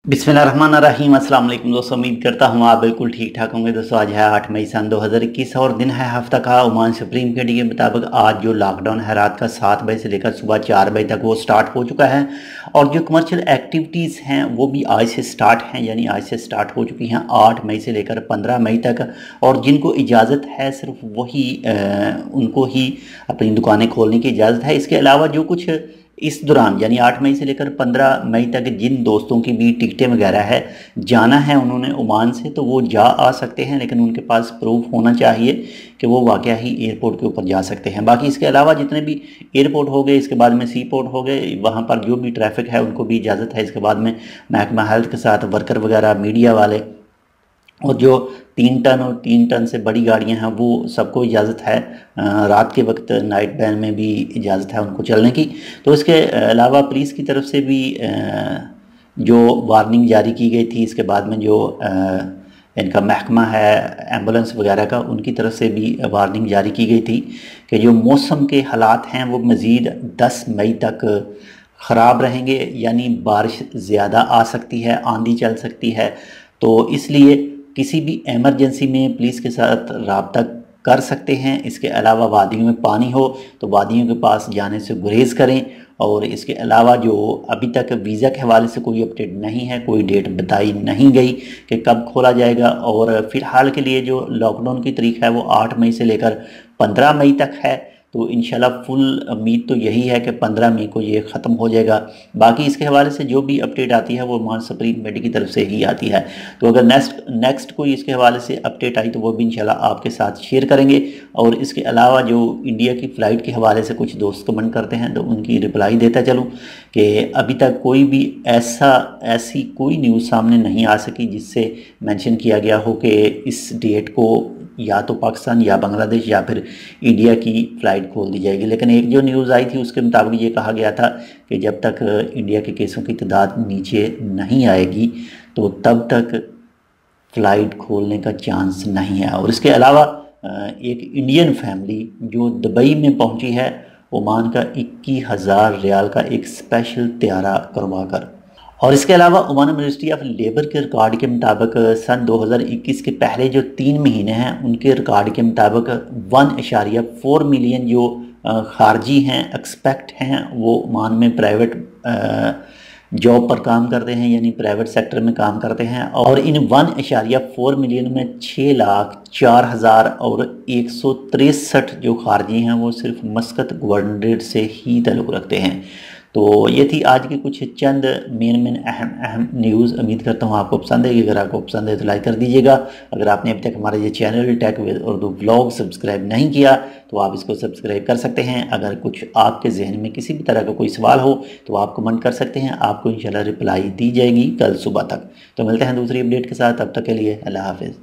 बिस्मिल्लाहिर्रहमानिर्रहीम। अस्सलाम वालेकुम दोस्तों, उम्मीद करता हूँ आप बिल्कुल ठीक ठाक होंगे। दोस्तों आज है 8 मई सन 2021 और दिन है हफ्ता का। ओमान सुप्रीम कोर्ट के मुताबिक आज जो लॉकडाउन है रात का 7 बजे से लेकर सुबह 4 बजे तक वो स्टार्ट हो चुका है और जो कमर्शियल एक्टिविटीज़ हैं वो भी आज से स्टार्ट हैं, यानी आज से स्टार्ट हो चुकी हैं 8 मई से लेकर 15 मई तक। और जिनको इजाज़त है सिर्फ वही उनको ही अपनी दुकानें खोलने की इजाज़त है। इसके अलावा जो कुछ इस दौरान यानी 8 मई से लेकर 15 मई तक जिन दोस्तों की भी टिकटें वगैरह है जाना है उन्होंने ओमान से, तो वो जा आ सकते हैं, लेकिन उनके पास प्रूफ होना चाहिए कि वो वाकया ही एयरपोर्ट के ऊपर जा सकते हैं। बाकी इसके अलावा जितने भी एयरपोर्ट हो गए, इसके बाद में सी पोर्ट हो गए, वहाँ पर जो भी ट्रैफिक है उनको भी इजाज़त है। इसके बाद में महकमा हेल्थ के साथ वर्कर वगैरह, मीडिया वाले और जो 3 टन और 3 टन से बड़ी गाड़ियां हैं वो सबको इजाज़त है। रात के वक्त नाइट बैन में भी इजाज़त है उनको चलने की। तो इसके अलावा पुलिस की तरफ से भी जो वार्निंग जारी की गई थी, इसके बाद में जो इनका महकमा है एम्बुलेंस वगैरह का, उनकी तरफ से भी वार्निंग जारी की गई थी कि जो मौसम के हालात हैं वो मज़ीद 10 मई तक ख़राब रहेंगे, यानी बारिश ज़्यादा आ सकती है, आंधी चल सकती है। तो इसलिए किसी भी एमरजेंसी में पुलिस के साथ रब्ता कर सकते हैं। इसके अलावा वादियों में पानी हो तो वादियों के पास जाने से गुरेज करें। और इसके अलावा जो अभी तक वीज़ा के हवाले से कोई अपडेट नहीं है, कोई डेट बताई नहीं गई कि कब खोला जाएगा। और फ़िलहाल के लिए जो लॉकडाउन की तारीख है वो 8 मई से लेकर 15 मई तक है। तो इंशाल्लाह फुल उम्मीद तो यही है कि 15 मई को ये ख़त्म हो जाएगा। बाकी इसके हवाले से जो भी अपडेट आती है वो ओमान सुप्रीम कोर्ट की तरफ से ही आती है। तो अगर नेक्स्ट कोई इसके हवाले से अपडेट आई तो वो भी इंशाल्लाह आपके साथ शेयर करेंगे। और इसके अलावा जो इंडिया की फ़्लाइट के हवाले से कुछ दोस्त कमेंट करते हैं तो उनकी रिप्लाई देता चलूँ कि अभी तक कोई भी ऐसी कोई न्यूज़ सामने नहीं आ सकी जिससे मेंशन किया गया हो कि इस डेट को या तो पाकिस्तान या बांग्लादेश या फिर इंडिया की फ़्लाइट खोल दी जाएगी। लेकिन एक जो न्यूज़ आई थी उसके मुताबिक ये कहा गया था कि जब तक इंडिया के केसों की तादाद नीचे नहीं आएगी तो तब तक फ़्लाइट खोलने का चांस नहीं है। और इसके अलावा एक इंडियन फैमिली जो दुबई में पहुंची है ओमान का 21,000 रियाल का एक स्पेशल त्यारा करवा कर। और इसके अलावा ओमान मिनिस्ट्री ऑफ लेबर के रिकॉर्ड के मुताबिक सन 2021 के पहले जो 3 महीने हैं उनके रिकॉर्ड के मुताबिक 1.4 मिलियन जो खारजी हैं एक्सपेक्ट हैं वो ओमान में प्राइवेट जॉब पर काम करते हैं, यानी प्राइवेट सेक्टर में काम करते हैं। और इन 1.4 मिलियन में 6,04,000 और 163 जो खारजी हैं वो सिर्फ मस्कत गवर्नरेट से ही ताल्लुक़ रखते हैं। तो ये थी आज की कुछ चंद मेन अहम न्यूज़। उम्मीद करता हूँ आपको पसंद है। अगर आपको पसंद है तो लाइक कर दीजिएगा। अगर आपने अभी तक हमारा ये channel tech with Urdu vlog subscribe नहीं किया तो आप इसको सब्सक्राइब कर सकते हैं। अगर कुछ आपके जहन में किसी भी तरह का कोई सवाल हो तो आप कमेंट कर सकते हैं, आपको इंशाल्लाह रिप्लाई दी जाएगी कल सुबह तक। तो मिलते हैं दूसरी अपडेट के साथ, तब तक के लिए अल्लाह हाफिज़।